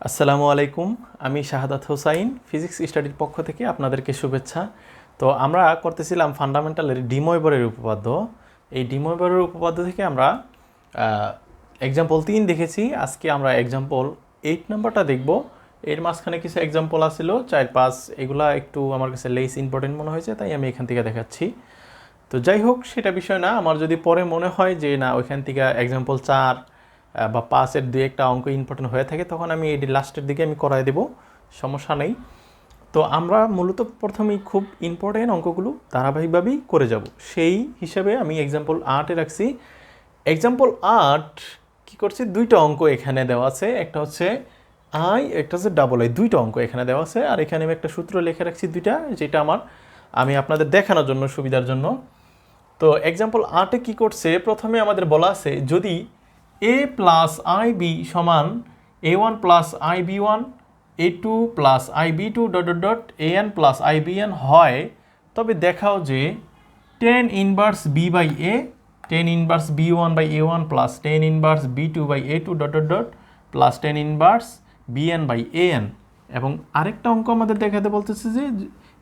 আসসালামু আলাইকুম। আমি শাহাদাত হোসাইন, ফিজিক্স স্টাডির পক্ষ থেকে আপনাদেরকে শুভেচ্ছা। তো আমরা করতেছিলাম ফান্ডামেন্টালের ডিমোয়েবরের উপপাদ্য। এই ডিমোয়েবরের উপপাদ্য থেকে আমরা এক্সাম্পল 3 দেখেছি। আজকে আমরা এক্সাম্পল 8 নাম্বারটা দেখব। এর মাঝখানে কিছু এক্সাম্পল আসছিল 4-5, এগুলা একটু আমার কাছে লেস ইম্পর্টেন্ট মনে হয়েছে, তাই আমি এখান থেকে দেখাচ্ছি। তো যাই হোক, সেটা বিষয় না। আমার যদি পরে মনে হয় যে না, ওইখান থেকে এক্সাম্পল 4 বা 5-এর 2-একটা অঙ্ক ইম্পর্টেন্ট হয়ে থাকে, তখন আমি এটি লাস্টের দিকে আমি করাই দেব, সমস্যা নেই। তো আমরা মূলত প্রথমেই খুব ইম্পর্টেন্ট অঙ্কগুলো ধারাবাহিকভাবেই করে যাব, সেই হিসাবে আমি এক্সাম্পল 8-এ রাখছি। এক্সাম্পল 8 কী করছি, 2টা অঙ্ক এখানে দেওয়া আছে, একটা হচ্ছে আই, একটা হচ্ছে ডাবল আই। 2টা অঙ্ক এখানে দেওয়া আছে, আর এখানে আমি একটা সূত্র লিখে রাখছি 2টা, যেটা আমি আপনাদের দেখানোর জন্য, সুবিধার জন্য। তো এক্সাম্পল 8-এ কী করছে, প্রথমে আমাদের বলা আছে যদি a প্লাস আই বি সমান a1 plus i b one, a2 plus i b two dot dot dot an plus i b n হয়, তবে দেখাও যে tan inverse b by a, tan inverse b one by a one plus tan inverse b two by a two dot dot dot plus tan inverse b n by a n. এবং আরেকটা অঙ্ক আমাদের দেখাতে বলতেছে যে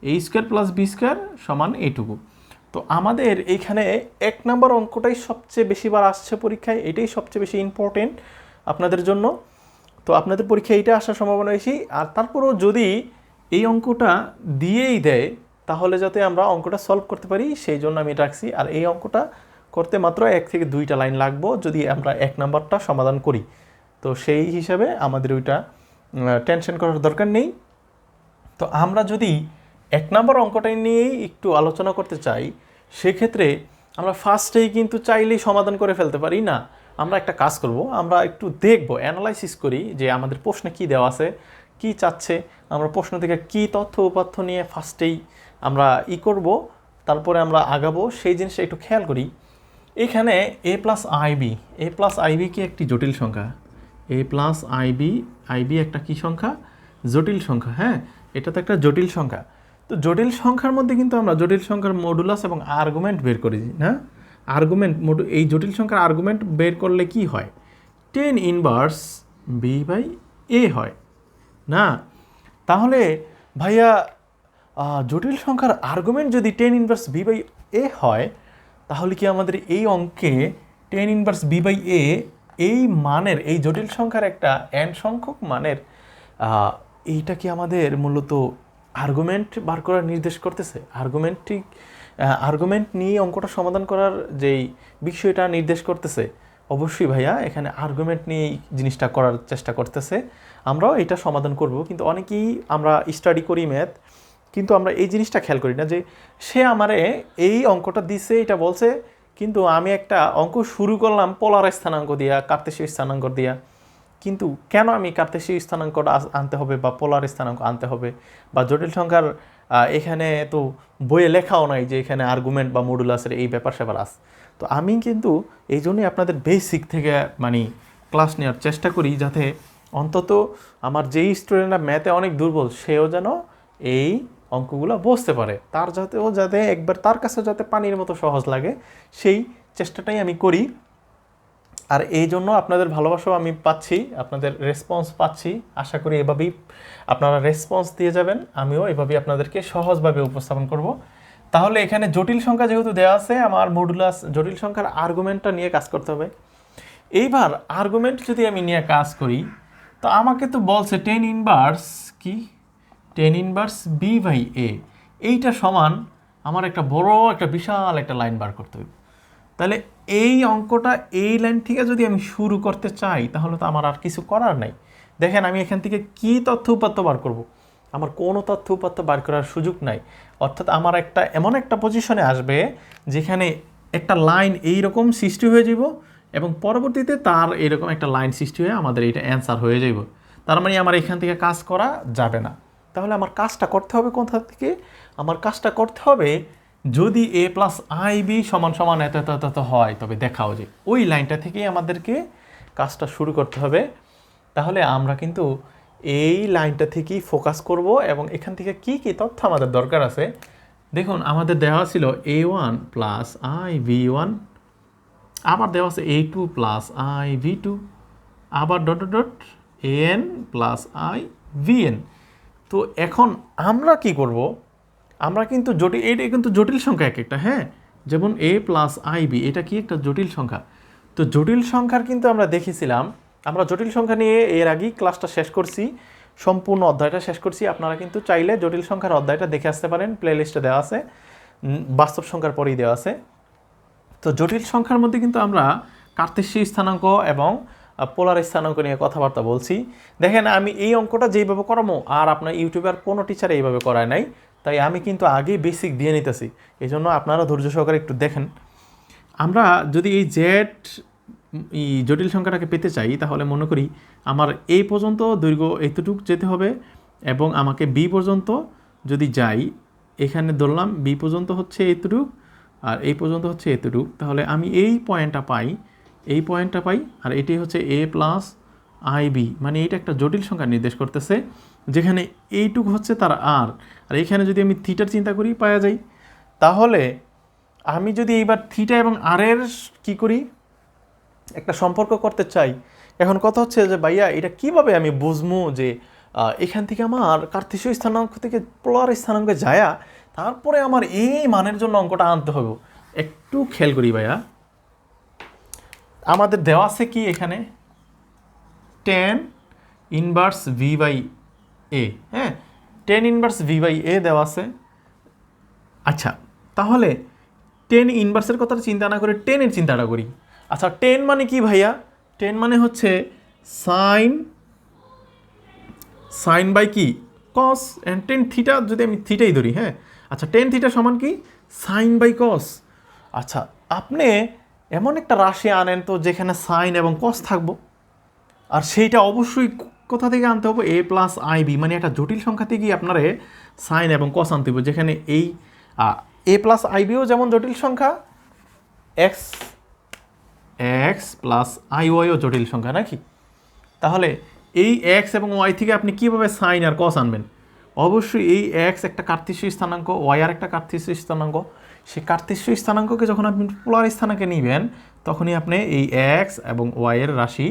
a square plus B square সমান এইটুকু। তো আমাদের এইখানে 1 নম্বর অঙ্কটাই সবচেয়ে বেশিবার আসছে পরীক্ষায়, এটাই সবচেয়ে বেশি ইম্পর্টেন্ট আপনাদের জন্য। তো আপনাদের পরীক্ষায় এইটা আসার সম্ভাবনা বেশি। আর তারপরও যদি এই অঙ্কটা দিয়েই দেয়, তাহলে যাতে আমরা অঙ্কটা সলভ করতে পারি, সেই জন্য আমি এটা রাখছি। আর এই অঙ্কটা করতে মাত্র 1 থেকে 2টা লাইন লাগবো যদি আমরা 1 নম্বরটা সমাধান করি। তো সেই হিসাবে আমাদের ওইটা টেনশন করার দরকার নেই। তো আমরা যদি 1 নম্বর অঙ্কটাই নিয়েই একটু আলোচনা করতে চাই, সেক্ষেত্রে আমরা ফার্স্টেই কিন্তু চাইলেই সমাধান করে ফেলতে পারি না। আমরা একটা কাজ করব, আমরা একটু দেখব, অ্যানালাইসিস করি যে আমাদের প্রশ্নে কী দেওয়া আছে, কী চাচ্ছে, আমরা প্রশ্ন থেকে কী তথ্য উপাত্ত নিয়ে ফার্স্টেই আমরা করব, তারপরে আমরা আগাবো, সেই জিনিসটা একটু খেয়াল করি। এখানে এ প্লাস আইবি, এ প্লাস আইবি কি একটি জটিল সংখ্যা? এ প্লাস আইবি একটা কি সংখ্যা? জটিল সংখ্যা। হ্যাঁ, এটা তো একটা জটিল সংখ্যা। তো জটিল সংখ্যার মধ্যে কিন্তু আমরা জটিল সংখ্যার মডুলাস এবং আর্গুমেন্ট বের করি না? এই জটিল সংখ্যার আর্গুমেন্ট বের করলে কি হয়? টেন ইনভার্স বি বাই এ হয় না? তাহলে ভাইয়া, জটিল সংখ্যার আর্গুমেন্ট যদি টেন ইনভার্স বি বাই এ হয়, তাহলে কি আমাদের এই অঙ্কে টেন ইনভার্স বি বাই এ এই মানের, এই জটিল সংখ্যার একটা এন সংখ্যক মানের এইটা কি আমাদের মূলত আর্গুমেন্ট বার করার নির্দেশ করতেছে? আর্গুমেন্ট নিয়ে অঙ্কটা সমাধান করার যেই বিষয়টা নির্দেশ করতেছে? অবশ্যই ভাইয়া, এখানে আর্গুমেন্ট নিয়েই জিনিসটা করার চেষ্টা করতেছে। আমরাও এটা সমাধান করব, কিন্তু অনেকেই আমরা স্টাডি করি ম্যাথ, কিন্তু আমরা এই জিনিসটা খেয়াল করি না যে সে আমারে এই অঙ্কটা দিছে, এটা বলছে, কিন্তু আমি একটা অঙ্ক শুরু করলাম পোলার স্থানাঙ্ক দিয়া, কার্তেশীয় স্থানাঙ্ক দিয়া। কিন্তু কেন আমি কার্তেশীয় স্থানাঙ্কটা আনতে হবে বা পোলার স্থানাঙ্ক আনতে হবে? বা জটিল সংখ্যার এখানে তো বইয়ে লেখাও নাই যে এখানে আর্গুমেন্ট বা মডুলাসের এই ব্যাপার স্যাপার আছে। তো আমি কিন্তু এই জন্যই আপনাদের বেসিক থেকে ক্লাস নেওয়ার চেষ্টা করি, যাতে অন্তত আমার যেই স্টুডেন্টরা ম্যাথে অনেক দুর্বল, সেও যেন এই অঙ্কগুলো বুঝতে পারে, যাতে একবার তার কাছে যাতে পানির মতো সহজ লাগে, সেই চেষ্টাটাই আমি করি। আর এই জন্য আপনাদের ভালোবাসাও আমি পাচ্ছি, আপনাদের রেসপন্স পাচ্ছি। আশা করি এভাবেই আপনারা রেসপন্স দিয়ে যাবেন, আমিও এভাবেই আপনাদেরকে সহজভাবে উপস্থাপন করব। তাহলে এখানে জটিল সংখ্যা যেহেতু দেওয়া আছে, আমার মডুলাস জটিল সংখ্যার আর্গুমেন্টটা নিয়ে কাজ করতে হবে। এইবার আর্গুমেন্ট যদি আমি নিয়ে কাজ করি, তো আমাকে তো বলছে টেন ইনভার্স বি বাই এ, এইটা সমান আমার একটা বিশাল একটা লাইন বার করতে হবে। তাহলে এই অঙ্কটা এই লাইন থেকে যদি আমি শুরু করতে চাই, তাহলে তো আমার আর কিছু করার নাই। দেখেন, আমি এখান থেকে কি তথ্য উপাত্ত বার করব? আমার কোনো তথ্য উপাত্ত বার করার সুযোগ নাই। অর্থাৎ আমার এমন একটা পজিশনে আসবে যেখানে একটা লাইন এইরকম সৃষ্টি হয়ে যাব, এবং পরবর্তীতে তার এরকম একটা লাইন সৃষ্টি হয়ে আমাদের এটা অ্যান্সার হয়ে যাব। তার মানে আমার এখান থেকে কাজ করা যাবে না। তাহলে আমার কাজটা করতে হবে কোথা থেকে? আমার কাজটা করতে হবে, যদি এ প্লাস আই বি সমান সমান এত এত এত হয়, তবে দেখাও যে ওই লাইনটা থেকেই আমাদেরকে কাজটা শুরু করতে হবে। তাহলে আমরা কিন্তু এই লাইনটা থেকেই ফোকাস করব, এবং এখান থেকে কি কি তথ্য আমাদের দরকার আছে দেখুন। আমাদের দেওয়া ছিল A one plus I V one, আবার দেওয়া আছে A two plus I V two, আবার dot dot dot an plus I vn। তো এখন আমরা কি করব, আমরা কিন্তু জটিল, এটা কিন্তু জটিল সংখ্যা এক একটা, হ্যাঁ, যেমন a প্লাস আই বি, এটা কি একটা জটিল সংখ্যা। তো জটিল সংখ্যার কিন্তু আমরা দেখেছিলাম, আমরা জটিল সংখ্যা নিয়ে এর আগেই ক্লাসটা শেষ করছি, সম্পূর্ণ অধ্যায়টা শেষ করছি। আপনারা কিন্তু চাইলে জটিল সংখ্যার অধ্যায়টা দেখে আসতে পারেন, প্লে লিস্টে দেওয়া আছে, বাস্তব সংখ্যার পরেই দেওয়া আছে। তো জটিল সংখ্যার মধ্যে কিন্তু আমরা কার্তেশীয় স্থানাঙ্ক এবং পোলার স্থানাঙ্ক নিয়ে কথাবার্তা বলছি। দেখেন আমি এই অঙ্কটা যেইভাবে করাবো, আর আপনার ইউটিউবের কোনো টিচার এইভাবে করায় নাই, তাই আমি কিন্তু আগেই বেসিক দিয়ে নিতেছি। এই জন্য আপনারা ধৈর্য সহকারে একটু দেখেন। আমরা যদি এই এই জটিল সংখ্যাটাকে পেতে চাই, তাহলে মনে করি আমার এই পর্যন্ত দৈর্ঘ্য এতটুক যেতে হবে, এবং আমাকে বি পর্যন্ত যদি যাই, এখানে ধরলাম বি পর্যন্ত হচ্ছে এতটুক আর এই পর্যন্ত হচ্ছে এতটুক, তাহলে আমি এই পয়েন্টটা পাই, আর এটি হচ্ছে এ প্লাস আই বি, মানে এইটা একটা জটিল সংখ্যা নির্দেশ করতেছে, যেখানে এইটুক হচ্ছে তার আর এইখানে যদি আমি থিটার চিন্তা করি পাওয়া যাই। তাহলে আমি যদি এইবার থিটা এবং আর এর কী করি, একটা সম্পর্ক করতে চাই। এখন কথা হচ্ছে যে ভাইয়া এটা কিভাবে আমি বুঝবো যে এখান থেকে আমার কার্তেশীয় স্থানাঙ্ক থেকে পোলার স্থানাঙ্কে যায়া তারপরে আমার এই মানের জন্য অঙ্কটা আনতে হবে। একটু খেয়াল করি ভাইয়া, আমাদের দেওয়া আছে কি এখানে tan ইনভার্স ভি বাই এ, হ্যাঁ, tan ইনভার্স ভি বাই এ দেওয়া আছে। আচ্ছা, তাহলে tan ইনভার্সের কথা চিন্তা না করে টেনের চিন্তাটা করি। আচ্ছা, tan মানে কি ভাইয়া? tan মানে হচ্ছে সাইন বাই কি কস, অ্যান্ড টেন থিটা যদি আমি থিটাই ধরি, হ্যাঁ, আচ্ছা টেন থিটা সমান কি সাইন বাই কস। আচ্ছা, আপনি এমন একটা রাশি আনেন তো যেখানে সাইন এবং কস থাকবো, আর সেইটা অবশ্যই কোথা থেকে আনতে হবে, এ প্লাস আই বি, মানে একটা জটিল সংখ্যা থেকেই আপনারে সাইন এবং কস আনতে হবে, যেখানে এই এ প্লাস আই বিও যেমন জটিল সংখ্যা, এক্স প্লাস আই ওয়াইও জটিল সংখ্যা নাকি। তাহলে এই এক্স এবং ওয়াই থেকে আপনি কীভাবে সাইন আর কস আনবেন? অবশ্যই এই এক্স একটা কার্তেশীয় স্থানাঙ্ক, ওয়াই আর একটা কার্তেশীয় স্থানাঙ্ক, সেই কার্তেশীয় স্থানাঙ্ককে যখন আপনি পোলার স্থানাঙ্কে নিবেন, তখনই আপনি এই এক্স এবং ওয়াইয়ের রাশি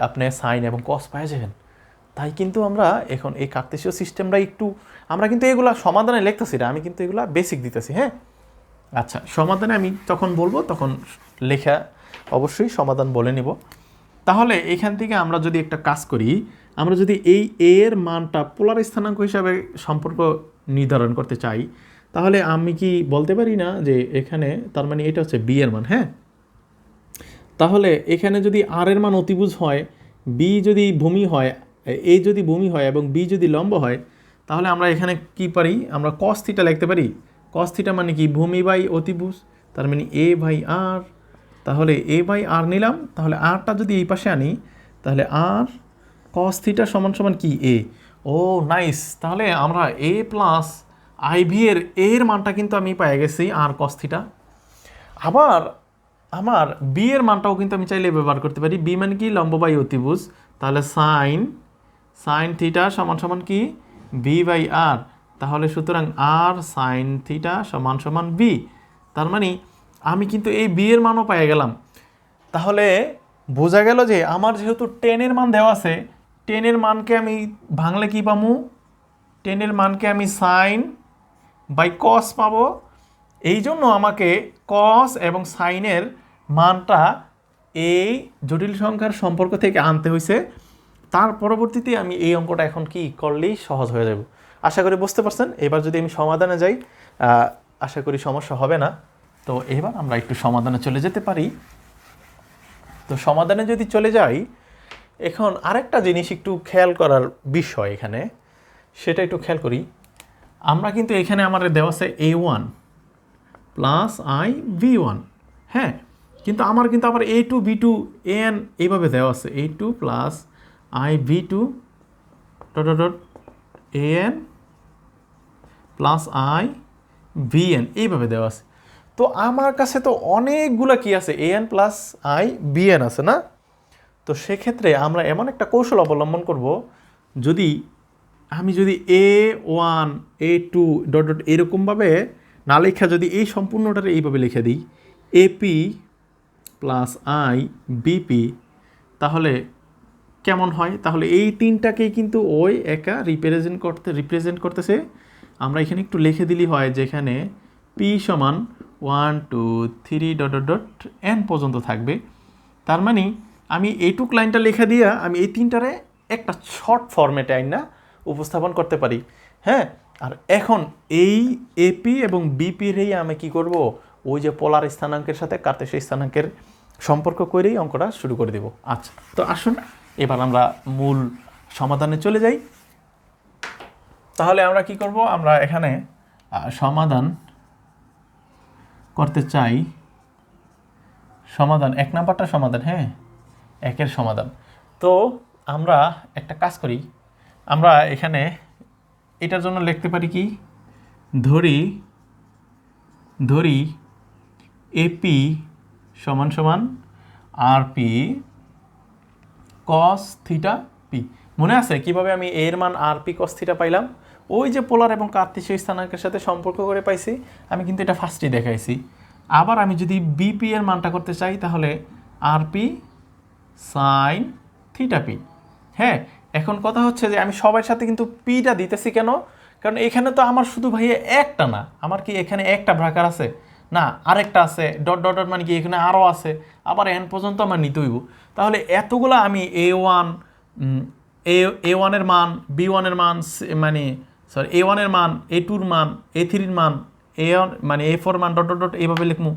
আপনি সাইন এবং কস পাওয়া যাবেন। তাই কিন্তু আমরা এখন এই কার্তেশীয় সিস্টেমটা একটু, আমরা কিন্তু এগুলা সমাধানে লিখতেছি না, আমি কিন্তু এগুলা বেসিক দিতেছি, হ্যাঁ। আচ্ছা, সমাধানে আমি তখন বলবো, তখন লেখা অবশ্যই সমাধান বলে নিব। তাহলে এখান থেকে আমরা যদি একটা কাজ করি, আমরা যদি এই এ এর মানটা পোলার স্থানাঙ্ক হিসাবে সম্পর্ক নির্ধারণ করতে চাই, তাহলে আমি কি বলতে পারি না যে এখানে তার মানে এটা হচ্ছে বি এর মান, হ্যাঁ। তাহলে এখানে যদি আর এর মান অতিভুজ হয়, বি যদি ভূমি হয়, এ যদি ভূমি হয় এবং বি যদি লম্ব হয়, তাহলে আমরা এখানে কি পারি, আমরা কস থিটা লিখতে পারি। কস থিটা মানে কি ভূমি বাই অতিভুজ, তার মানে এ বাই আর। তাহলে এ বাই আর নিলাম, তাহলে আরটা যদি এই পাশে আনি, তাহলে আর কস থিটা সমান সমান কি এ। ও নাইস, তাহলে আমরা এ প্লাস আই ভি এর মানটা কিন্তু আমি পেয়ে গেছি আর কস থিটা। আবার আমার বি এর মানটাও কিন্তু আমি চাইলে ব্যবহার করতে পারি। বি মানে কি লম্ব বাই অতিভুজ, তাহলে সাইন থিটা সমান সমান কি বি বাই আর। তাহলে সুতরাং আর সাইন থিটা সমান সমান বি, তার মানে আমি কিন্তু এই বি এর মানও পেয়ে গেলাম। তাহলে বোঝা গেল যে আমার যেহেতু টেনের মান দেওয়া আছে, টেনের মানকে আমি ভাঙলে কি পাবো, টেনের মানকে আমি সাইন বাই কস পাবো। এই জন্য আমাকে কস এবং সাইনের মানটা এই জটিল সংখ্যার সম্পর্ক থেকে আনতে হয়েছে। তার পরবর্তীতে আমি এই অঙ্কটা এখন কি করলেই সহজ হয়ে যাব। আশা করি বুঝতে পারছেন। এবার যদি আমি সমাধানে যাই, আশা করি সমস্যা হবে না। তো এবার আমরা একটু সমাধানে চলে যেতে পারি। তো সমাধানে যদি চলে যাই, এখন আরেকটা জিনিস একটু খেয়াল করার বিষয় এখানে, সেটা একটু খেয়াল করি। আমরা কিন্তু এখানে আমাদের দেওয়া আছে a1 প্লাস আই v1, হ্যাঁ, কিন্তু আমার কিন্তু আবার a2 b2 an এইভাবে দেওয়া আছে, a2 plus I v2 dot dot an plus I vn এইভাবে দেওয়া আছে। তো আমার কাছে তো অনেকগুলো কি আছে, an প্লাস আই bn আছে না। তো সেক্ষেত্রে আমরা এমন একটা কৌশল অবলম্বন করব, আমি যদি a1 a2 ডট ডট এরকমভাবে না লেখা, যদি এই সম্পূর্ণটারে এইভাবে লিখে দিই এপি প্লাস আই বিপি, তাহলে কেমন হয়, তাহলে এই তিনটাকেই কিন্তু ওই একা রিপ্রেজেন্ট করতেছে। আমরা এখানে একটু লিখে দিলেই হয়, যেখানে পি সমান 1 2 3 ডট ডট ডট এন পর্যন্ত থাকবে। তার মানে আমি এইটুক লাইনটা লেখা দিয়া আমি এই তিনটারে একটা শর্ট ফরম্যাটে আইন না উপস্থাপন করতে পারি। হ্যাঁ, আর এখন এই এপি এবং বিপিরই আমি কি করব, ওই যে পোলার স্থানাঙ্কের সাথে কার্তেশীয় স্থানাঙ্কের সম্পর্ক করেই অঙ্কটা শুরু করে দেব। আচ্ছা, তো আসুন এবার আমরা মূল সমাধানে চলে যাই। তাহলে আমরা কি করব, আমরা এখানে সমাধান করতে চাই, সমাধান 1 নাম্বারটা সমাধান, হ্যাঁ 1-এর সমাধান। তো আমরা একটা কাজ করি, আমরা এখানে এটার জন্য লিখতে পারি কি, ধরি এপি সমান সমান আরপি কস থিটা পি। মনে আছে কিভাবে আমি এর মান আরপি কস থিটা পাইলাম? ওই যে পোলার এবং কার্তেশীয় স্থানাঙ্কের সাথে সম্পর্ক করে পাইছি, আমি কিন্তু এটা ফার্স্টেই দেখাইছি। আবার আমি যদি বিপি এর মানটা করতে চাই, তাহলে আরপি সাইন থিটা পি। হ্যাঁ, এখন কথা হচ্ছে যে আমি সবার সাথে কিন্তু পিটা দিতেছি কেন, কারণ এখানে তো আমার শুধু ভাইয়া একটা না, আমার কি এখানে একটা ব্রাকার আছে না, আরেকটা আছে, ডট ডট ডট মানে কি এখানে আরও আছে, আবার এন পর্যন্ত আমার নিতে হইব। তাহলে এতগুলো আমি এ ওয়ানের মান, বি ওয়ানের মান, মানে সরি এ ওয়ানের মান, এ টুর মান, এ থ্রির মান, এ মানে এ ফোর মান, ডট ডট ডট এইভাবে লিখবো,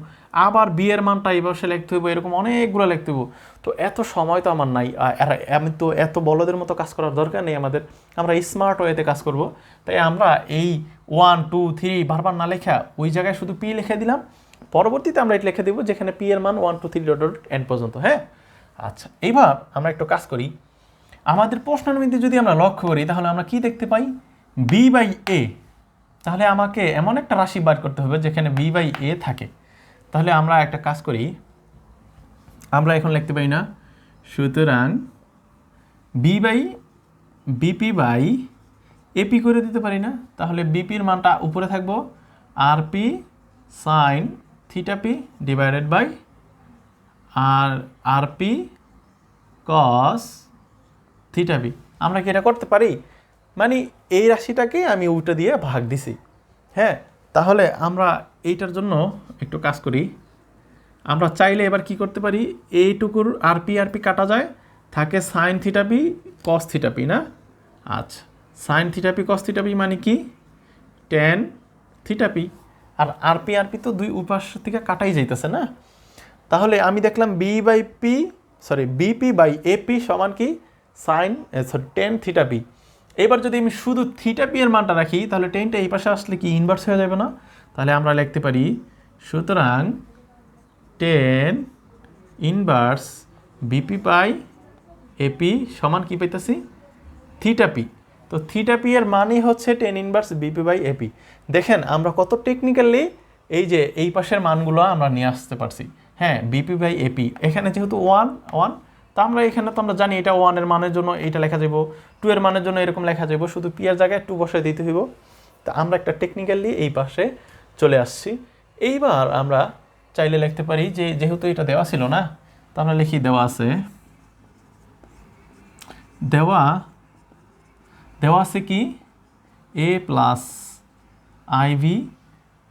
আবার বি এর মানটা এইভাবে লিখতে হইব, এরকম অনেকগুলো লিখতে হইব। তো এত সময় তো আমার নাই, আমি তো এত বলদের মতো কাজ করার দরকার নেই আমাদের, আমরা স্মার্ট ওয়েতে কাজ করব। তাই আমরা এই 1 2 3 বারবার না লেখা ওই জায়গায় শুধু পি লিখে দিলাম, পরবর্তীতে আমরা এটা লিখে দেবো যেখানে পি এর মান 1 2 3 ডট ডট এন পর্যন্ত। হ্যাঁ, আচ্ছা, এইবার আমরা একটু কাজ করি। আমাদের প্রশ্নের মধ্যে যদি আমরা লক্ষ্য করি, তাহলে আমরা কি দেখতে পাই, বি বাই এ। তাহলে আমাকে এমন একটা রাশি বার করতে হবে যেখানে বি বাই এ থাকে। তাহলে আমরা একটা কাজ করি, আমরা এখন লিখতে পারি না, সুতরাং বিপি বাই এপি করে দিতে পারি না? তাহলে বিপির মানটা উপরে থাকবো rp sine theta p divided by rp cos theta p. আমরা কি এটা করতে পারি? মানে এই রাশিটাকে আমি উল্টো দিয়ে ভাগ দিছি। হ্যাঁ, তাহলে আমরা এইটার জন্য একটু কাজ করি। আমরা চাইলে এবার কি করতে পারি, এইটুকুর আরপি কাটা যায়, থাকে সাইন থিটা পি কস থিটা পি না? আচ্ছা, সাইন থিটা পি কস থিটা পি মানে কি, টেন থিটা পি। আর আরপি তো দুই উপাস থেকে কাটাই যাইতেছে না? তাহলে আমি দেখলাম বিপি বাই এপি সমান কি, সাইন টেন থিটা পি। এবার যদি আমি শুধু থিটা পি এর মানটা রাখি, তাহলে টেনটা এই পাশে আসলে কি ইনভার্স হয়ে যাবে না? তাহলে আমরা লিখতে পারি, সুতরাং tan inverse bp by ap সমান কি পাইতেছি, থিটা পি। তো থিটা পি এর মানই হচ্ছে tan inverse bp by ap. দেখেন আমরা কত টেকনিক্যালি এই যে এই পাশের মানগুলো আমরা নিয়ে আসতে পারছি। হ্যাঁ, বিপি বাই এপি এখানে যেহেতু ওয়ান, তা আমরা এখানে তো আমরা জানি এটা 1 এর মানের জন্য এইটা লেখা যাব, 2 এর মানের জন্য এরকম লেখা যাব, শুধু পি এর জায়গায় 2 বসায় দিতে হইব। তা আমরা একটা টেকনিক্যালি এই পাশে চলে আসছি। এইবার আমরা চাইলে লিখতে পারি যে যেহেতু এটা দেওয়া ছিল না, তা আমরা লিখি দেওয়া আছে, দেওয়া আছে কি, এ প্লাস আইভি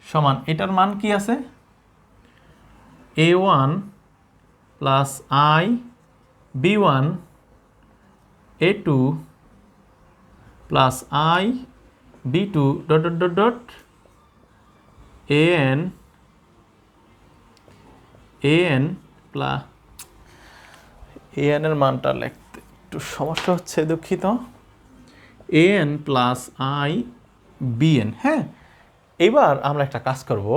সমান, এটার মান কি আছে, a1 plus I b1 a2 plus I b2 dot dot dot dot an plus an এর মানটা লিখতে একটু সমস্যা হচ্ছে, দুঃখিত, an প্লাস আই bn। হ্যাঁ, এবার আমরা একটা কাজ করব,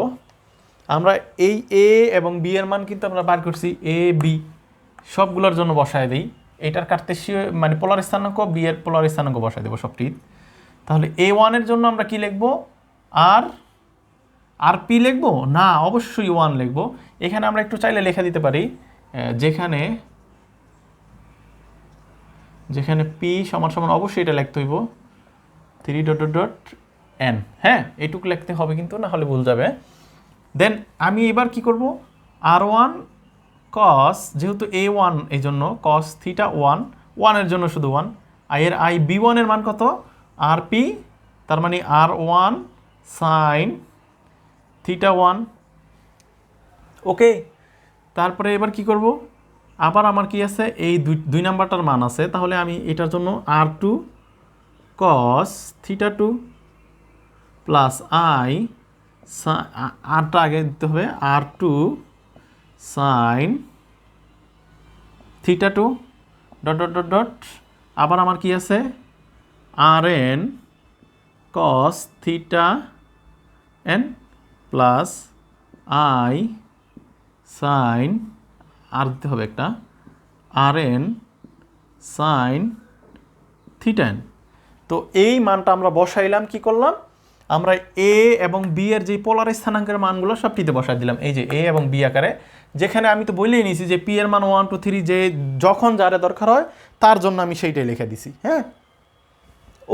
আমরা এই এ এবং বি এর মান কিন্তু আমরা বার করছি, এ বি সবগুলোর জন্য বসায় দিই, এটার কার্তেশীয় মানে পোলার স্থানাঙ্ক, বি এর পোলার স্থানাঙ্ক বসায় দেবো সবটি। তাহলে এ ওয়ানের জন্য আমরা কি লিখব, আর পি লিখব না, অবশ্যই 1 লিখব। এখানে আমরা একটু চাইলে লেখা দিতে পারি, যেখানে পি সমান সমান অবশ্যই এটা লিখতে হইব 3 ডট ডট ডট এন। হ্যাঁ, এইটুকু লিখতে হবে কিন্তু, না হলে ভুল যাবে। দেন আমি এবার কি করব, আর ওয়ান কস, যেহেতু এ ওয়ান এই জন্য কস থিটা 1 ওয়ানের জন্য শুধু ওয়ান, এর আই বি ওয়ানের মান কত, আর পি, তার মানে আর ওয়ান সাইন থিটা ওয়ান। ওকে, তারপরে এবার কি করব, আবার আমার কি আছে, এই দুই নাম্বারটার মান আছে, তাহলে আমি এটার জন্য R two cos theta two plus I, আরটা আগে দিতে হবে, R two sine theta two dot dot dot dot, আবার আমার কি আছে, R N cos theta N plus I sine, আর দিতে হবে একটা, R N sine theta N. তো এই মানটা আমরা বসাইলাম, কি করলাম, আমরা এ এবং বি এর যে পোলার স্থানাঙ্কের মানগুলো সবটিতে বসাই দিলাম, এই যে এ এবং বি আকারে, যেখানে আমি তো বলেই নিয়েছি যে পি এর মান 1 2 3, যে যখন যারে দরকার হয় তার জন্য আমি সেইটাই লিখে দিছি। হ্যাঁ,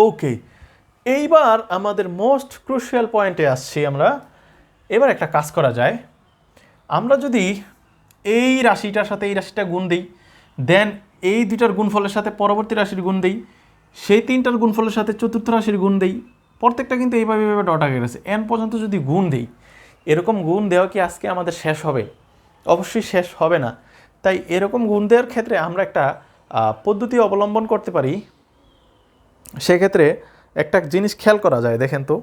ওকে, এইবার আমাদের মোস্ট ক্রুশিয়াল পয়েন্টে আসছি আমরা। এবার একটা কাজ করা যায়, আমরা যদি এই রাশিটার সাথে এই রাশিটা গুণ দিই, দেন এই দুইটার গুণফলের সাথে পরবর্তী রাশির গুণ দিই, সেই তিনটার গুণফলের সাথে চতুর্থ রাশির গুণ দিই, প্রত্যেকটা কিন্তু এইভাবে ডট আগে গেছে, এন পর্যন্ত যদি গুণ দিই, এরকম গুণ দেওয়া কি আজকে আমাদের শেষ হবে? অবশ্যই শেষ হবে না। তাই এরকম গুণ দেওয়ার ক্ষেত্রে আমরা একটা পদ্ধতি অবলম্বন করতে পারি। সেক্ষেত্রে একটা জিনিস খেয়াল করা যায়, দেখেন তো,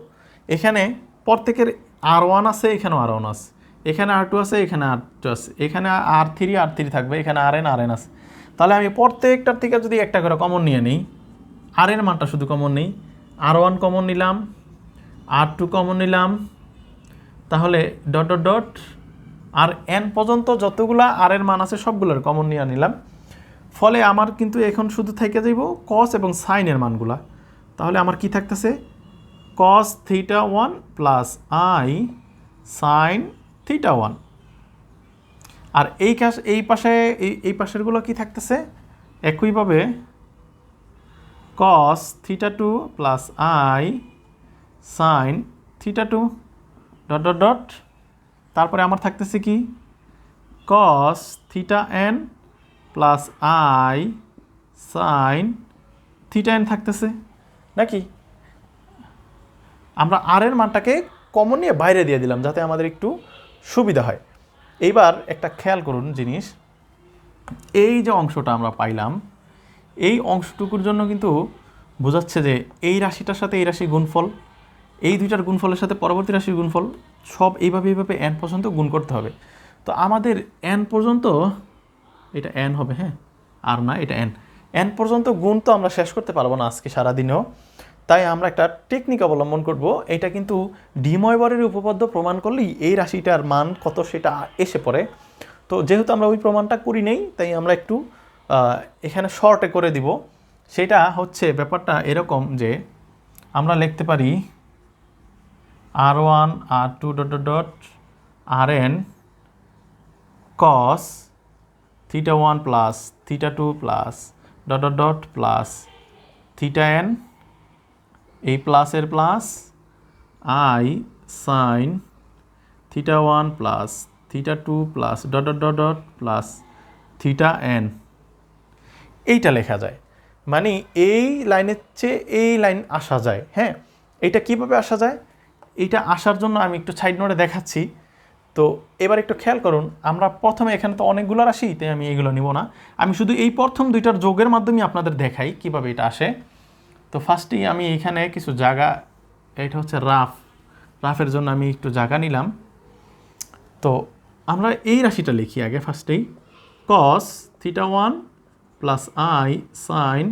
এখানে প্রত্যেকের আর ওয়ান আছে, এখানেও আর ওয়ান আছে, এখানে আর টু আছে, এখানে আর টু আছে, এখানে আর থ্রি থাকবে, এখানে আর এন আছে। তাহলে আমি প্রত্যেকটার থেকে যদি একটা করে কমন নিয়ে নিই, আর এর মানটা শুধু কমন নিই, আর ওয়ান কমন নিলাম, আর টু কমন নিলাম, তাহলে dot dot dot R N পর্যন্ত যতগুলা আর এর মান আছে সবগুলোর কমন নিয়ে নিলাম। ফলে আমার কিন্তু এখন শুধু থেকে যাইব কস এবং সাইনের মানগুলা। তাহলে আমার কি থাকতেছে, cos theta one plus I sine theta one. আর এই পাশে এই পাশেরগুলো কি থাকতেছে, একইভাবে cos theta two plus I sine theta two dot dot dot, তারপরে আমার থাকতেছে কি, cos theta N plus I sine theta N থাকতেছে নাকি। আমরা আর এর মানটাকে কমন নিয়ে বাইরে দিয়ে দিলাম যাতে আমাদের একটু সুবিধা হয়। এইবার একটা খেয়াল করুন জিনিস, এই যে অংশটা আমরা পাইলাম, এই অংশটুকুর জন্য কিন্তু বোঝাচ্ছে যে এই রাশিটার সাথে এই রাশির গুণফল, এই দুইটার গুণফলের সাথে পরবর্তী রাশির গুণফল, সব এইভাবে এন পর্যন্ত গুণ করতে হবে। তো আমাদের এন পর্যন্ত, এটা এন হবে, হ্যাঁ, আর না, এটা এন পর্যন্ত গুণ তো আমরা শেষ করতে পারবো না আজকে সারাদিনেও। তাই আমরা একটা টেকনিক অবলম্বন করব, এটা কিন্তু ডিময়বরের উপপাদ্য প্রমাণ করলেই এই রাশিটার মান কত সেটা এসে পড়ে। তো যেহেতু আমরা ওই প্রমাণটা করি নেই, তাই আমরা একটু এখানে শর্টে করে দিব। সেটা হচ্ছে ব্যাপারটা এরকম যে আমরা লিখতে পারি R one R two dot dot dot R N cos theta one plus theta two plus dot dot dot plus theta N, এই প্লাসের plus I sine theta one plus theta two plus dot dot dot dot plus theta N, এইটা লেখা যায়। মানে এই লাইনের চেয়ে এই লাইন আসা যায়। হ্যাঁ, এইটা কিভাবে আসা যায়, এইটা আসার জন্য আমি একটু সাইড নোটে দেখাচ্ছি। তো এবার একটু খেয়াল করুন, আমরা প্রথমে এখানে তো অনেকগুলো রাশি, তাই আমি এইগুলো নিব না, আমি শুধু এই প্রথম দুইটার যোগের মাধ্যমে আপনাদের দেখাই কিভাবে এটা আসে। তো ফার্স্টেই আমি এখানে কিছু জায়গা, এটা হচ্ছে রাফের জন্য আমি একটু জায়গা নিলাম। তো আমরা এই রাশিটা লিখি আগে ফার্স্টেই, কস theta one plus I sine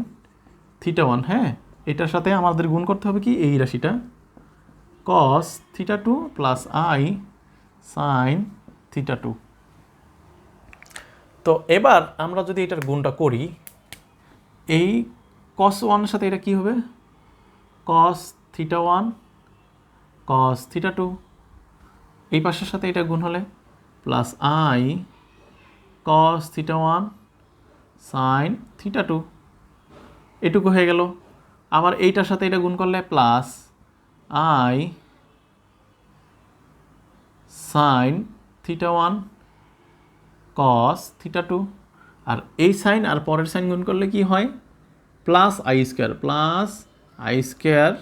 theta one. হ্যাঁ, এটার সাথে আমাদের গুণ করতে হবে কি, এই রাশিটা, cos theta two plus I sine theta two. তো এবার আমরা যদি এটার গুণটা করি, এই কস ওয়ানের সাথে এটা কি হবে, cos theta one cos theta two, এই পাশের সাথে এটা গুণ হলে plus I cos theta one sine theta two, এটুকু হয়ে গেল। আবার এইটার সাথে এটা গুণ করলে plus I sine theta one cos theta two, আর এই সাইন আর পরের সাইন গুণ করলে কি হয় plus I square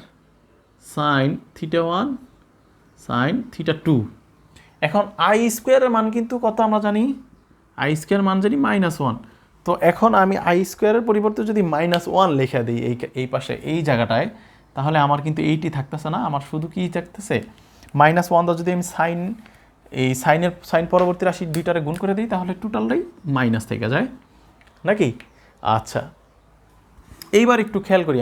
sine theta 1 sine theta 2। এখন আই স্কোয়ারের মান কিন্তু কত আমরা জানি, আই স্কোয়ার মান জানি -1। তো এখন আমি আই স্কোয়ারের পরিবর্তে যদি -1 লিখে দিই এই পাশে এই জায়গাটায়, তাহলে আমার কিন্তু এইটি থাকতেছে না, আমার শুধু কি থাকতেছে -1 দা যদি আমি সাইন পরবর্তী রাশি দুইটারে গুণ করে দিই, তাহলে টোটালটাই মাইনাস থেকে যায় নাকি। আচ্ছা, এইবার একটু খেয়াল করি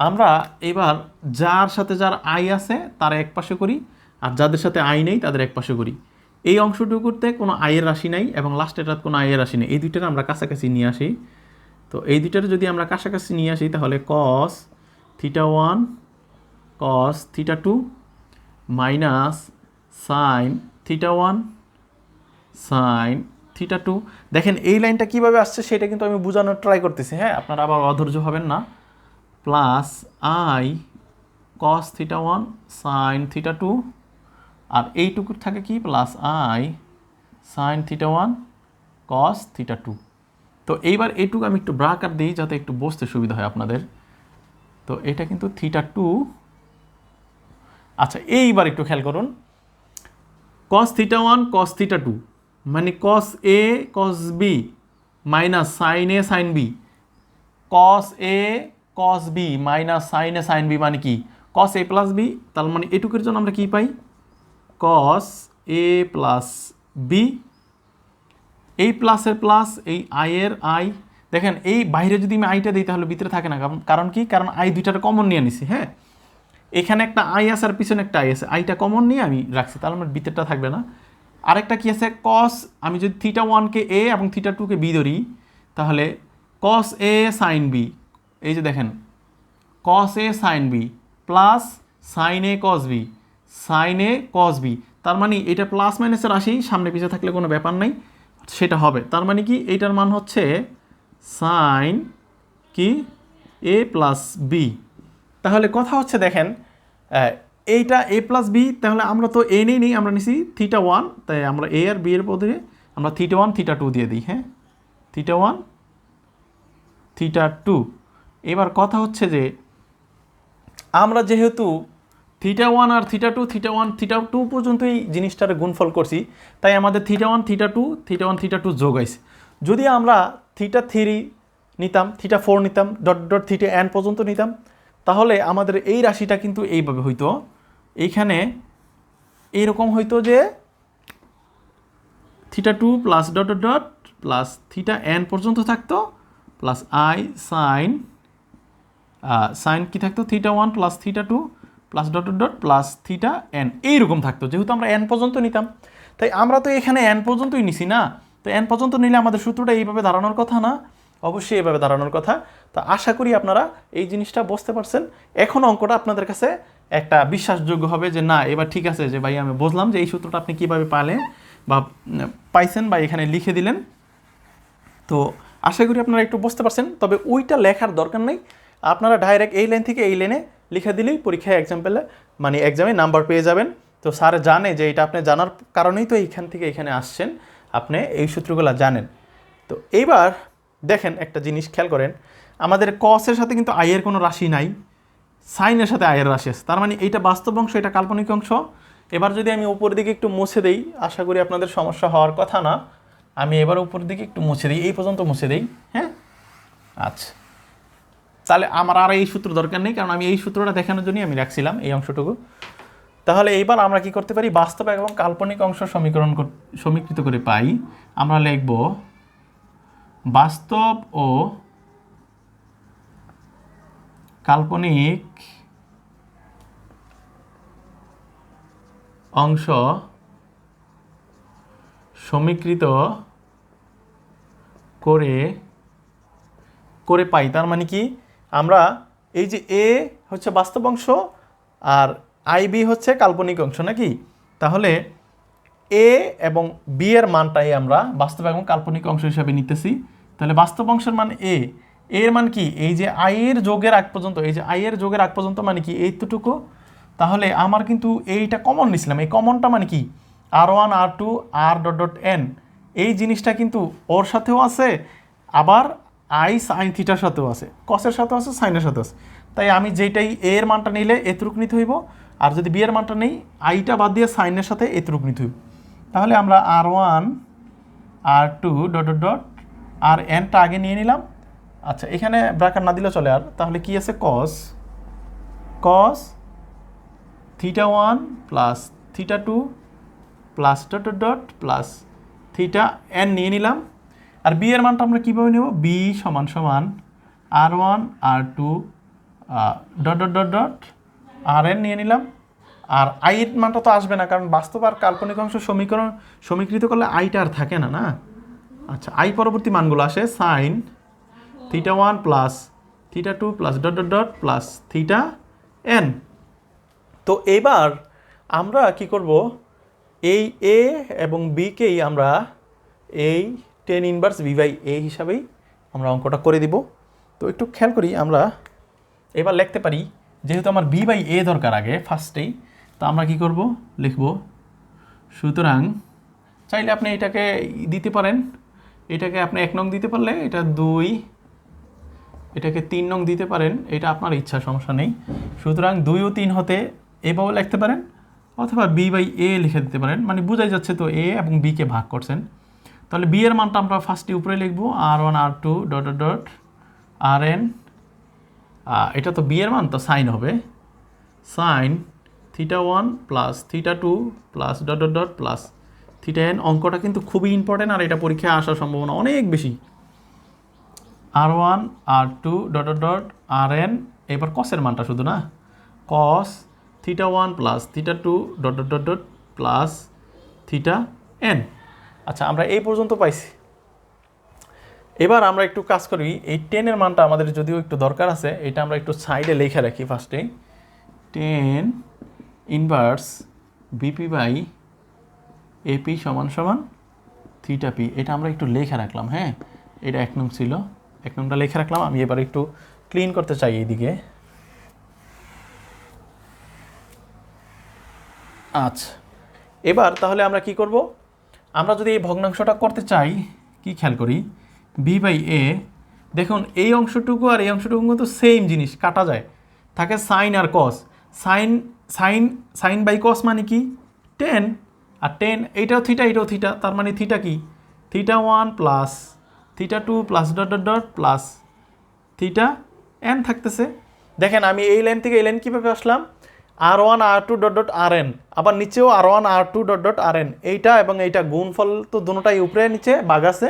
আমরা এবার যার সাথে যার আই আছে তার এক পাশে করি, আর যাদের সাথে আই নেই তাদের এক পাশে করি। এই অংশটুকুতে কোনো আয়ের রাশি নাই এবং লাস্টেরটার কোনো আয়ের রাশি নেই, এই দুইটার আমরা কাছাকাছি নিয়ে আসি। তো এই দুইটার যদি আমরা কাছাকাছি নিয়ে আসি, তাহলে cos theta 1 cos theta 2 minus sine theta 1 sine theta 2। দেখেন এই লাইনটা কিভাবে আসছে সেটা কিন্তু আমি বোঝানোর ট্রাই করতেছি, হ্যাঁ, আপনারা আবার অধৈর্য হবেন না। Plus I cos theta 1 sine theta 2, আর এইটুকু থাকে কি plus I sine theta 1 cos theta 2। তো এইবার এইটুকু আমি একটু ব্রাকার দিই যাতে একটু বুঝতে সুবিধা হয় আপনাদের। তো এটা কিন্তু থিটা 2। আচ্ছা, এইবার একটু খেয়াল করুন, cos থিটা 1 cos থিটা 2 মানে cos a cos b minus sine a sine b, cos a cos b minus sine a sine b মানে কি cos a প্লাস b। তার মানে এটুকুর জন্য আমরা কি পাই cos a প্লাস b, এই প্লাসের প্লাস এই আই এর আই। দেখেন এই বাইরে যদি আমি আইটা দিই তাহলে ভিতরে থাকে না, কারণ কি, কারণ আই দুইটার কমন নিয়ে নিছি, হ্যাঁ, এখানে একটা আই আছে আর পিছনে একটা আই আছে, আইটা কমন নিয়ে আমি রাখছি, তাহলে আমার ভিতরটা থাকবে না। আরেকটা কি আছে cos, আমি যদি থিটা 1-কে a এবং থিটা 2-কে b ধরি, তাহলে cos a সাইন b, এই যে দেখেন cos a sine b plus sine a cos b sine a cos b। তার মানে এটা প্লাস মাইনাসের রাশি, সামনে পিছিয়ে থাকলে কোনো ব্যাপার নাই, সেটা হবে। তার মানে কি এইটার মান হচ্ছে সাইন কি a প্লাস b। তাহলে কথা হচ্ছে দেখেন এইটা a প্লাস b, তাহলে আমরা তো a নেই, আমরা নিছি থিটা 1, তাই আমরা a আর b এর পদে আমরা থিটা 1 থিটা 2 দিয়ে দিই, হ্যাঁ, থিটা 1 থিটা 2। এবার কথা হচ্ছে যে আমরা যেহেতু থিটা 1 আর থিটা 2 থিটা 1 থিটা 2 পর্যন্ত এই জিনিসটার গুণফল করছি, তাই আমাদের থিটা 1 থিটা 2 থিটা 1 থিটা 2 যোগ হয়েছে। যদি আমরা থিটা 3 নিতাম, থিটা 4 নিতাম, ডট ডট থিটা n পর্যন্ত নিতাম, তাহলে আমাদের এই রাশিটা কিন্তু এইভাবে হইতো, এইখানে এইরকম হইতো যে theta 2 plus dot dot dot plus theta n পর্যন্ত থাকতো, প্লাস আই সাইন সাইন কি থাকতো theta 1 plus theta 2 plus dot dot plus theta n, এইরকম থাকতো, যেহেতু আমরা n পর্যন্ত নিতাম। তাই আমরা তো এখানে n পর্যন্তই নিছি না, তো n পর্যন্ত নিলে আমাদের সূত্রটা এইভাবে দাঁড়ানোর কথা না, অবশ্যই এইভাবে দাঁড়ানোর কথা। তো আশা করি আপনারা এই জিনিসটা বুঝতে পারছেন। এখন অঙ্কটা আপনাদের কাছে একটা বিশ্বাসযোগ্য হবে যে না এবার ঠিক আছে, যে ভাই আমি বুঝলাম যে এই সূত্রটা আপনি কীভাবে পালেন বা পাইছেন বা এখানে লিখে দিলেন। তো আশা করি আপনারা একটু বুঝতে পারছেন। তবে ওইটা লেখার দরকার নেই, আপনারা ডাইরেক্ট এই লাইন থেকে এই লাইনে লিখে দিলেই পরীক্ষায় এক্সাম্পলে মানে এক্সামে নাম্বার পেয়ে যাবেন। তো স্যার জানে যে এটা আপনি জানার কারণেই তো এইখান থেকে এখানে আসছেন, আপনি এই সূত্রগুলো জানেন। তো এইবার দেখেন একটা জিনিস খেয়াল করেন, আমাদের কসের সাথে কিন্তু আয়ের কোনো রাশি নাই, সাইনের সাথে আয়ের রাশি আছে, তার মানে এইটা বাস্তব অংশ, এটা কাল্পনিক অংশ। এবার যদি আমি উপর দিকে একটু মুছে দেই, আশা করি আপনাদের সমস্যা হওয়ার কথা না, আমি এবার উপর দিকে একটু মুছে দিই, এই পর্যন্ত মুছে দিই, হ্যাঁ। আচ্ছা, তাহলে আমার আর এই সূত্র দরকার নেই, কারণ আমি এই সূত্রটা দেখানোর জন্যই আমি রাখছিলাম এই অংশটুকু। তাহলে এইবার আমরা কি করতে পারি, বাস্তব এবং কাল্পনিক অংশ সমীকৃত করে পাই। আমরা লিখব বাস্তব ও কাল্পনিক অংশ সমীকৃত করে পাই। তার মানে কি, আমরা এই যে এ হচ্ছে বাস্তব অংশ আর আইবি হচ্ছে কাল্পনিক অংশ নাকি, তাহলে এ এবং বি এর মানটাই আমরা বাস্তব এবং কাল্পনিক অংশ হিসাবে নিতেছি। তাহলে বাস্তব অংশের মান এর মান কি, এই যে আই এর যোগের আগ পর্যন্ত, এই যে আই এর যোগের আগ পর্যন্ত মানে কি এইটুকু। তাহলে আমার কিন্তু এইটা কমন নিছিলাম, এই কমনটা মানে কি আর1 আর2 আর ডট ডট এন, এই জিনিসটা কিন্তু ওর সাথেও আছে, আবার আই সাইন থিটার সাথেও আছে, কসের সাথেও আছে, সাইনের সাথেও আছে। তাই আমি যেটাই এ এর মানটা নিলে এতটুক নিতে হইব, আর যদি বি এর মানটা নেই আইটা বাদ দিয়ে সাইনের সাথে এতটুক নিতে হইব। তাহলে আমরা R1 R2 dot dot dot R এনটা আগে নিয়ে নিলাম। আচ্ছা, এখানে ব্র্যাকেট না দিলে চলে। আর তাহলে কি আছে, cos θ1 plus θ2 plus dot dot dot plus theta N নিয়ে নিলাম। আর বি এর মানটা আমরা কীভাবে নেব, বি সমান সমান R1 R2 dot dot dot dot R N নিয়ে নিলাম। আর আই এর মানটা তো আসবে না, কারণ বাস্তব আর কাল্পনিক অংশ সমীকৃত করলে আইটা আর থাকে না। আচ্ছা, আই পরবর্তী মানগুলো আসে sine θ1 plus θ2 plus dot dot dot plus theta N. তো এবার আমরা কি করব, এই এ এবং বিকেই আমরা এই টেন ইনভার্স বি বাই এ হিসাবেই আমরা অঙ্কটা করে দিব। তো একটু খেয়াল করি, আমরা এবার লিখতে পারি, যেহেতু আমার বি বাই এ দরকার আগে ফার্স্টেই, তো আমরা কি করব, লিখব, সুতরাং চাইলে আপনি এটাকে দিতে পারেন, এটাকে আপনি 1 নং দিতে পারলে এটা 2, এটাকে 3 নং দিতে পারেন, এটা আপনার ইচ্ছা, সমস্যা নেই। সুতরাং 2 ও 3 হতে এভাবে লিখতে পারেন, অথবা বি বাই এ লিখে দিতে পারেন, মানে বোঝাই যাচ্ছে তো এ এবং বিকে ভাগ করছেন। তাহলে বি এর মানটা আমরা ফার্স্টে উপরে লিখব R1 R2 dot dot dot R N, এটা তো বি এর মান, তো সাইন হবে sine θ1 plus θ2 plus dot dot dot plus theta N. অঙ্কটা কিন্তু খুবই ইম্পর্টেন্ট, আর এটা পরীক্ষায় আসার সম্ভাবনা অনেক বেশি। R1 R2 dot dot dot R N, এবার কসের মানটা শুধু না, cos θ1 plus θ2 dot dot dot dot plus theta N. আচ্ছা, আমরা এই পর্যন্ত পাইছি। এবার আমরা একটু কাজ করি, এই 10 এর মানটা আমাদের যদিও একটু দরকার আছে, এটা আমরা একটু সাইডে লিখে রাখি ফার্স্টে। 10 ইনভার্স বিপি বাই এপি সমান সমান থিটা পি, এটা আমরা একটু লিখে রাখলাম। হ্যাঁ, এটা 1 নং ছিল, 1 নংটা লিখে রাখলাম। আমি এবার একটু ক্লিন করতে চাই এইদিকে। আচ্ছা, এবার তাহলে আমরা কি করব, আমরা যদি এই ভগ্নাংশটা করতে চাই, কি খেয়াল করি, বি বাই এ, দেখুন এই অংশটুকু আর এই অংশটুকু কিন্তু সেম জিনিস, কাটা যায়, থাকে সাইন আর cos. Sine sine sine by cos মানে কি 10, আর 10 এইটাও থিটা, এইটাও থিটা, তার মানে থিটা কি θ1 plus θ2 plus dot dot dot plus theta N থাকতেছে। দেখেন আমি এই লাইন থেকে এই লাইন কীভাবে আসলাম, R1 R2 dot dot R N, আবার নিচেও R1 R2 dot dot R N, এইটা এবং এইটা গুণফল তো দুটোটাই উপরে নিচে ভাগ আছে,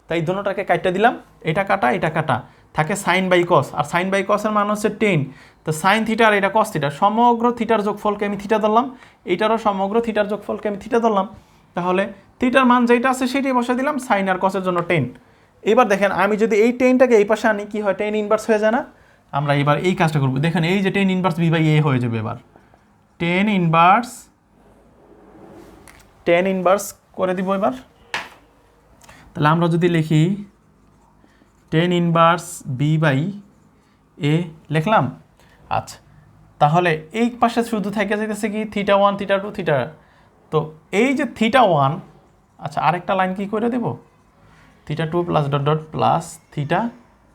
তাই দুটোটাকে কাটতে দিলাম, এটা কাটা এটা কাটা, থাকে সাইন বাই কস, আর সাইন বাই কসের মান হচ্ছে 10, তো সাইন থিটা আর এটা কস থিটা, সমগ্র থিটার যোগফলকে আমি থিটা ধরলাম, এইটারও সমগ্র থিটার যোগফলকে আমি থিটা ধরলাম। তাহলে থিটার মান যেটা আছে সেটাই বসে দিলাম, সাইন আর কসের জন্য 10। এবার দেখেন আমি যদি এই 10টাকে এই পাশে আনি, কি হয়, 10 ইনভার্স হয়ে যায় না। আমরা এবার এই কাজটা করব, দেখেন এই যে 10 ইনভার্স বি বাই এ হয়ে যাবে। এবার 10 ইনভার্স করে দিব এবার। তাহলে আমরা যদি লিখি 10 ইনভার্স বি বাই এ লিখলাম। আচ্ছা, তাহলে এই পাশে শুধু থেকে যেতেছে কি θ1 θ2 থিটা, তো এই যে θ1, আচ্ছা আরেকটা লাইন কি করে দেব, θ2 plus dot dot plus theta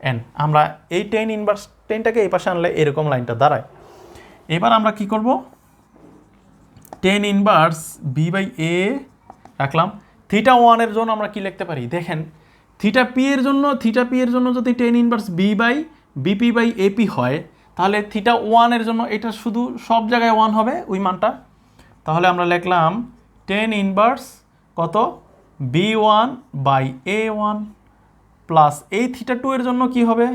N. আমরা এই 10 ইনভার্স 10টাকে এই পাশে আনলে এরকম লাইনটা দাঁড়ায়। এবার আমরা কি করব, 10 ইনভার্স বি বাই এ রাখলাম। θ1 এর জন্য আমরা কি লিখতে পারি, দেখেন থিটা পি এর জন্য যদি 10 inverse b by bp by ap হয়, তাহলে θ1 এর জন্য এটা শুধু সব জায়গায় 1 হবে ওই মানটা। তাহলে আমরা লিখলাম 10 ইনভার্স কত, B1 বাই A1 প্লাস এই θ2 এর জন্য কি হবে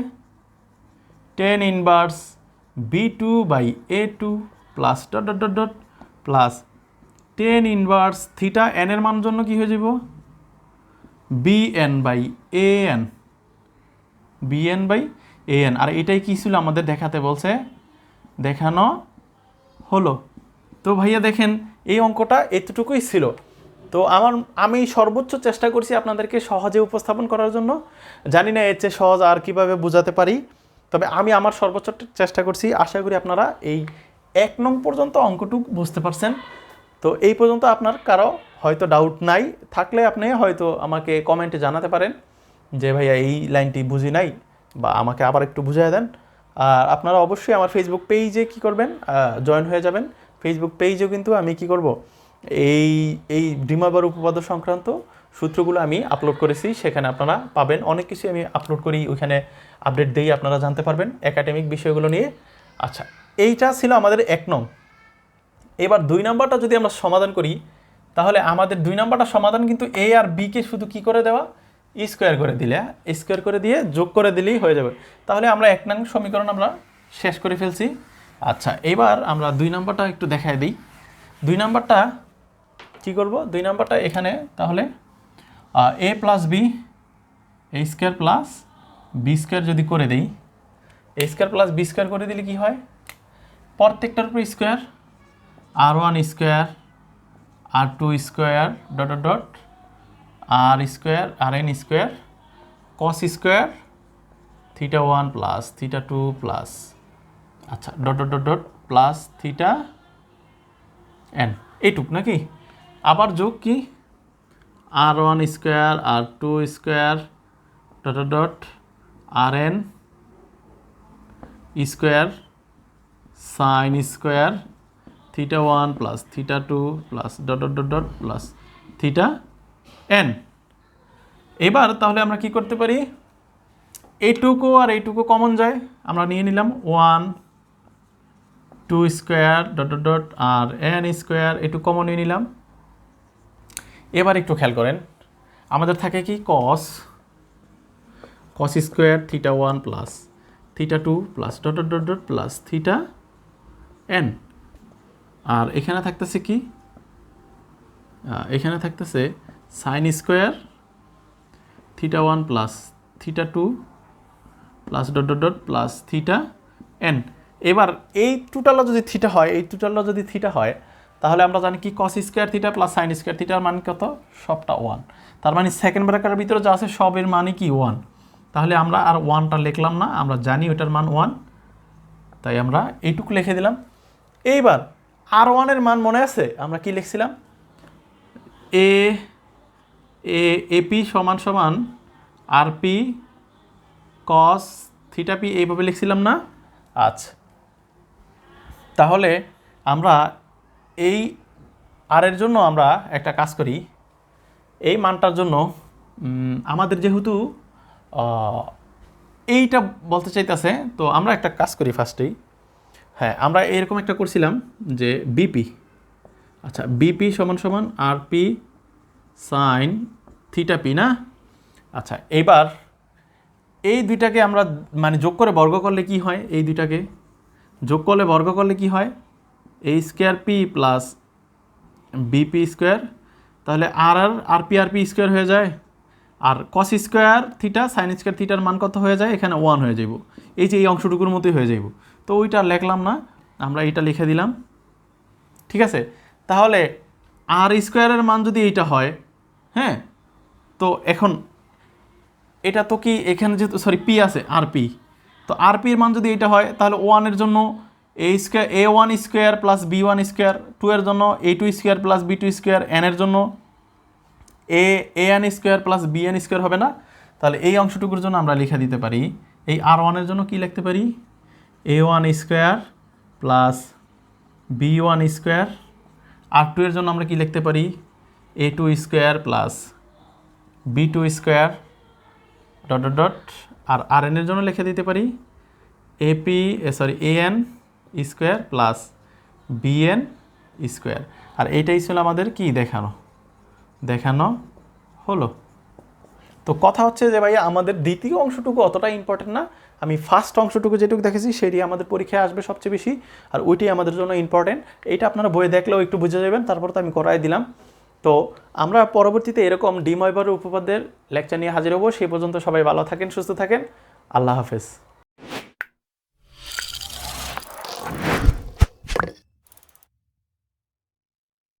10 inverse B2 by A2 plus dot dot dot dot plus 10 inverse theta n এর মান জন্য কি হয়ে যাব BN by AN, BN by AN। আর এটাই কি ছিল আমাদের দেখাতে বলছে, দেখানো হলো। তো ভাইয়া দেখেন এই অঙ্কটা এতটুকুই ছিল। তো আমি সর্বোচ্চ চেষ্টা করছি আপনাদেরকে সহজে উপস্থাপন করার জন্য, জানি না এর চেয়ে সহজ আর কিভাবে বোঝাতে পারি, তবে আমি আমার সর্বোচ্চ চেষ্টা করছি। আশা করি আপনারা এই 1 নং পর্যন্ত অঙ্কটুকু বুঝতে পারছেন। তো এই পর্যন্ত আপনার কারো হয়তো ডাউট নাই, থাকলে আপনি হয়তো আমাকে কমেন্টে জানাতে পারেন যে ভাইয়া এই লাইনটি বুঝি নাই, বা আমাকে আবার একটু বুঝিয়ে দেন। আর আপনারা অবশ্যই আমার ফেসবুক পেজে কী করবেন, জয়েন হয়ে যাবেন। ফেসবুক পেজেও কিন্তু আমি কি করব, এই এই ডিময়বর উপপাদ্য সংক্রান্ত সূত্রগুলো আমি আপলোড করেছি, সেখানে আপনারা পাবেন। অনেক কিছু আমি আপলোড করি, ওইখানে আপডেট দিই, আপনারা জানতে পারবেন একাডেমিক বিষয়গুলো নিয়ে। আচ্ছা, এইটা ছিল আমাদের 1 নং। এবার 2 নম্বরটা যদি আমরা সমাধান করি, তাহলে আমাদের 2 নম্বরটা সমাধান কিন্তু এ আর বিকে শুধু কি করে দেওয়া, স্কোয়ার করে দিলে, স্কোয়ার করে দিয়ে যোগ করে দিলেই হয়ে যাবে। তাহলে আমরা 1 নং সমীকরণ আমরা শেষ করে ফেলছি। আচ্ছা, এবার আমরা 2 নম্বরটা একটু দেখাই দিই। 2 নম্বরটা কী করব, 2 নম্বরটা এখানে তাহলে A plus B A square plus B square যদি করে দিই, A square plus B square করে দিলে কি হয়, প্রত্যেকটার উপর square, r1 square, r2 square, dot dot dot R square, rn square, cos square theta 1 plus theta 2 plus, আচ্ছা, dot dot dot dot plus theta N, এইটুক নাকি। আবার যোগ কি, r1 square, r2 square, dot dot dot rn square sine square theta 1 plus theta 2 plus dot dot dot dot plus theta N. এবার তাহলে আমরা কি করতে পারি, এইটুকু আর এইটুকু কমন যায়, আমরা নিয়ে নিলাম 1 2 square dot dot dot R N square, এইটুকু কমন নিয়ে নিলাম। এবার একটু খেয়াল করেন, আমাদের থাকে কি cos square theta 1 plus theta 2 plus dot dot dot dot plus theta N. আর এখানে থাকতেছে কি, এখানে থাকতেছে sine square theta 1 plus theta 2 plus dot dot dot plus theta N. এবার এই টোটালটা যদি থিটা হয়, এই টোটালটা যদি থিটা হয়, তাহলে আমরা জানি কি cos square theta plus sign square থিটার মান কত, সবটা 1। তার মানে সেকেন্ড ব্র্যাকেটের ভিতরে যা আছে সবের মানই কি 1। তাহলে আমরা আর 1টা লিখলাম না, আমরা জানি ওটার মান 1, তাই আমরা এইটুকু লিখে দিলাম। এইবার r1 এর মান মনে আছে, আমরা কি লিখছিলাম, এপি সমান সমান আরপি কস থিটা পি, এইভাবে লিখছিলাম না। আচ্ছা, তাহলে আমরা এই আর এর জন্য আমরা একটা কাজ করি, এই মানটার জন্য আমাদের যেহেতু এইটা বলতে চাইতেছে, তো আমরা একটা কাজ করি ফার্স্টেই। হ্যাঁ, আমরা এরকম একটা করছিলাম যে বিপি, আচ্ছা, বিপি সমান সমান আরপি সাইন থিটা পি না। আচ্ছা, এইবার এই দুইটাকে আমরা মানে যোগ করে বর্গ করলে কি হয়, এই দুইটাকে যোগ করলে বর্গ করলে কি হয়, A square P plus BP square, তাহলে আরপি স্কোয়ার হয়ে যায়, আর cos square theta sine square থিটার মান কত হয়ে যায়, এখানে 1 হয়ে যাব, এই যে এই অংশটুকুর মতোই হয়ে যাব। তো ওইটা লিখলাম না, আমরা এইটা লিখে দিলাম, ঠিক আছে। তাহলে আর স্কোয়ারের মান যদি এইটা হয়, হ্যাঁ, তো এখন এটা তো কি এখানে যেহেতু পি আছে আরপি, তো আরপির মান যদি এটা হয়, তাহলে 1 এর জন্য a1 square plus b1 square, 2 এর জন্য a2 square plus b2 square, n এর জন্য an square plus bn square হবে না। তাহলে এই অংশটুকুর জন্য আমরা লিখে দিতে পারি, এই r1 এর জন্য কি লিখতে পারি, a1 square plus b1 square, r2 এর জন্য আমরা কি লিখতে পারি, a2 square plus b2 square, dot dot dot, আর rn এর জন্য লিখে দিতে পারি an square plus bn square. আর এইটাই ছিল আমাদের কি দেখানো হলো। তো কথা হচ্ছে যে ভাইয়া আমাদের দ্বিতীয় অংশটুকু অতটা ইম্পর্টেন্ট না, আমি ফার্স্ট অংশটুকু যেটুকু দেখেছি সেটি আমাদের পরীক্ষায় আসবে সবচেয়ে বেশি, আর ওইটাই আমাদের জন্য ইম্পর্টেন্ট। এইটা আপনারা বইয়ে দেখলেও একটু বুঝে যাবেন, তারপর তো আমি করাই দিলাম। তো আমরা পরবর্তীতে এরকম ডি ময়বরের উপপাদ্যের লেকচার নিয়ে হাজির হব। সেই পর্যন্ত সবাই ভালো থাকেন, সুস্থ থাকেন, আল্লাহ হাফেজ।